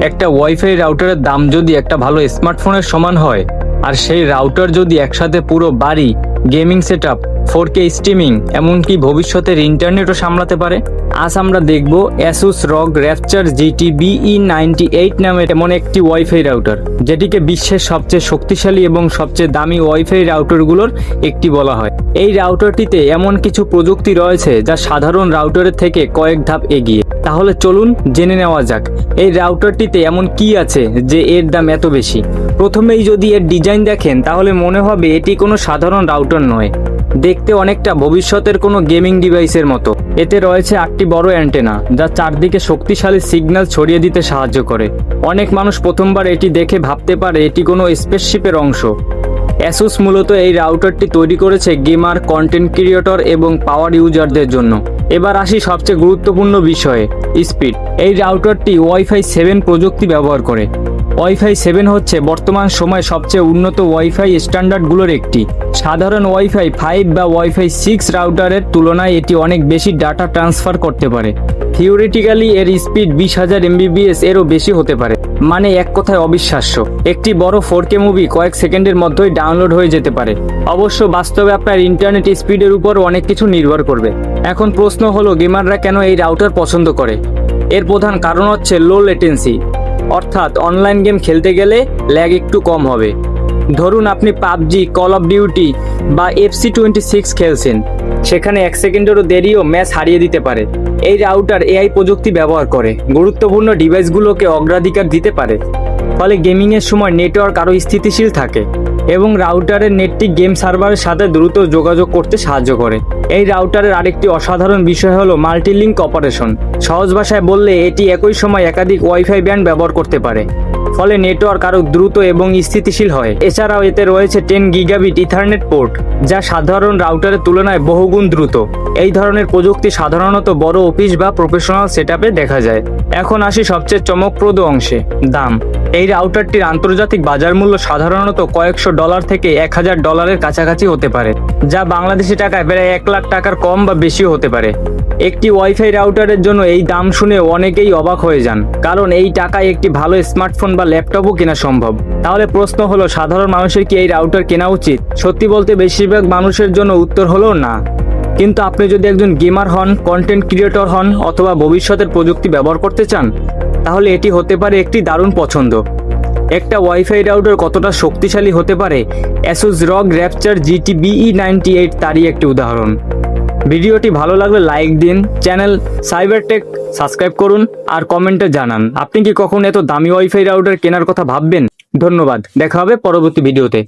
একটা ওয়াইফাই রাউটারের দাম যদি একটা ভালো স্মার্টফোনের সমান হয়, আর সেই রাউটার যদি একসাথে পুরো বাড়ি, গেমিং সেটআপ, 4K স্ট্রিমিং, এমনকি ভবিষ্যতের ইন্টারনেটও সামলাতে পারে। আজ আমরা দেখব Asus ROG Rapture GT-BE98 নামের এমন একটি ওয়াইফাই রাউটার, যেটিকে বিশ্বের সবচেয়ে শক্তিশালী এবং সবচেয়ে দামি ওয়াইফাই রাউটারগুলোর একটি বলা হয়। এই রাউটারটিতে এমন কিছু প্রযুক্তি রয়েছে যা সাধারণ রাউটারের থেকে কয়েক ধাপ এগিয়ে। তাহলে চলুন জেনে নেওয়া যাক এই রাউটারটিতে এমন কি আছে যে এর দাম এত বেশি। প্রথমেই যদি এর ডিজাইন দেখেন তাহলে মনে হবে এটি কোনো সাধারণ রাউটার নয়। দেখতে অনেকটা ভবিষ্যতের কোনো গেমিং ডিভাইসের মতো। এতে রয়েছে 8টি বড় অ্যান্টেনা, যা চারদিকে শক্তিশালী সিগন্যাল ছড়িয়ে দিতে সাহায্য করে। অনেক মানুষ প্রথমবার এটি দেখে ভাবতে পারে এটি কোনো স্পেসশিপের অংশ। অ্যাসুস মূলত এই রাউটারটি তৈরি করেছে গেমার, কন্টেন্ট ক্রিয়েটর এবং পাওয়ার ইউজারদের জন্য। এবার আসি সবচেয়ে গুরুত্বপূর্ণ বিষয়ে, স্পিড। এই রাউটারটি ওয়াইফাই 7 প্রযুক্তি ব্যবহার করে। ওয়াইফাই 7 হচ্ছে বর্তমান সময়ে সবচেয়ে উন্নত ওয়াইফাই স্ট্যান্ডার্ডগুলোর একটি। সাধারণ ওয়াইফাই 5 বা ওয়াইফাই 6 রাউটারের তুলনায় এটি অনেক বেশি ডাটা ট্রান্সফার করতে পারে। থিওরিটিক্যালি এর স্পিড 20,000 MBPS এরও বেশি হতে পারে, মানে এক কথায় অবিশ্বাস্য। একটি বড় 4K মুভি কয়েক সেকেন্ডের মধ্যেই ডাউনলোড হয়ে যেতে পারে। অবশ্য বাস্তবে আপনার ইন্টারনেট স্পিডের উপর অনেক কিছু নির্ভর করবে। এখন প্রশ্ন হলো, গেমাররা কেন এই রাউটার পছন্দ করে? এর প্রধান কারণ হচ্ছে লো লেটেন্সি, অর্থাৎ অনলাইন গেম খেলতে গেলে ল্যাগ একটু কম হবে। ধরুন আপনি পাবজি, কল অফ ডিউটি বা FC26 খেলছেন, সেখানে 1 সেকেন্ডেরও দেরিও ম্যাচ হারিয়ে দিতে পারে। এই রাউটার AI প্রযুক্তি ব্যবহার করে গুরুত্বপূর্ণ ডিভাইসগুলোকে অগ্রাধিকার দিতে পারে, ফলে গেমিংয়ের সময় নেটওয়ার্ক আরও স্থিতিশীল থাকে এবং রাউটারের নেটটি গেম সার্ভারের সাথে দ্রুত যোগাযোগ করতে সাহায্য করে। এই রাউটারের আরেকটি অসাধারণ বিষয় হলো মাল্টিলিঙ্ক অপারেশন। সহজ ভাষায় বললে এটি একই সময় একাধিক ওয়াইফাই ব্যান্ড ব্যবহার করতে পারে, ফলে নেটওয়ার্ক আরও দ্রুত এবং স্থিতিশীল হয়। এছাড়াও এতে রয়েছে 10 গিগাবিট ইথারনেট পোর্ট, যা সাধারণ রাউটারের তুলনায় বহুগুণ দ্রুত। এই ধরনের প্রযুক্তি সাধারণত বড় অফিস বা প্রফেশনাল সেটআপে দেখা যায়। এখন আসি সবচেয়ে চমকপ্রদ অংশে, দাম। এই রাউটারটির আন্তর্জাতিক বাজার মূল্য সাধারণত কয়েকশো ডলার থেকে $1,000 কাছাকাছি হতে পারে, যা বাংলাদেশি টাকায় প্রায় 1 লাখ টাকার কম বা বেশিও হতে পারে। একটি ওয়াইফাই রাউটারের জন্য এই দাম শুনে অনেকেই অবাক হয়ে যান, কারণ এই টাকায় একটি ভালো স্মার্টফোন বা ল্যাপটপও কেনা সম্ভব। তাহলে প্রশ্ন হলো, সাধারণ মানুষের কি এই রাউটার কেনা উচিত? সত্যি বলতে বেশিরভাগ মানুষের জন্য উত্তর হলো না। কিন্তু আপনি যদি একজন গেমার হন, কন্টেন্ট ক্রিয়েটর হন, অথবা ভবিষ্যতের প্রযুক্তি ব্যবহার করতে চান, তাহলে এটি হতে পারে একটি দারুণ পছন্দ। একটা ওয়াইফাই রাউটার কতটা শক্তিশালী হতে পারে, Asus ROG Rapture GT-BE98 তারই একটি উদাহরণ। ভিডিওটি ভালো লাগলে লাইক দিন, চ্যানেল সাইবারটেক সাবস্ক্রাইব করুন, আর কমেন্টে জানান আপনি কি কখনো এত দামি ওয়াইফাই রাউটার কেনার কথা ভাববেন। ধন্যবাদ, দেখা হবে পরবর্তী ভিডিওতে।